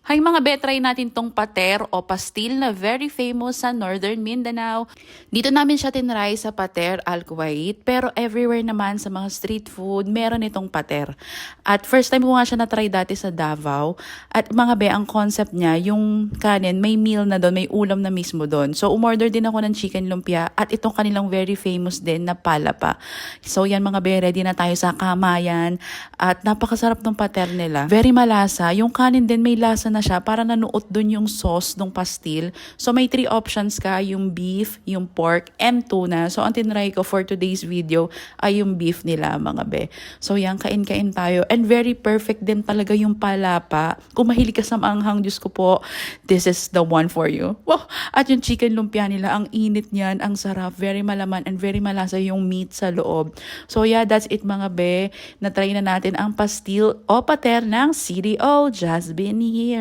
Hay mga be, try natin tong pater o pastil na very famous sa Northern Mindanao. Dito namin siya tinry sa Pater, Al Kuwait, pero everywhere naman sa mga street food, meron itong pater. At first time ko nga siya na-try dati sa Davao. At mga be, ang concept niya, yung kanin, may meal na doon, may ulam na mismo doon. So umorder din ako ng chicken lumpia at itong kanilang very famous din na palapa. So yan mga be, ready na tayo sa kamayan. At napakasarap ng pater nila. Very malasa. Yung kanin din may lasa na siya, para nanuot dun yung sauce ng pastil. So may 3 options ka, yung beef, yung pork, and tuna. So ang tinry ko for today's video ay yung beef nila mga be. So yan, kain-kain tayo. And very perfect din talaga yung palapa. Kung mahilig ka sa maanghang, Diyos ko po, this is the one for you. Wow! At yung chicken lumpia nila, ang init niyan, ang sarap, very malaman, and very malasa yung meat sa loob. So yeah, that's it mga be. Na-try na natin ang pastil o pater ng CDO. Just been here.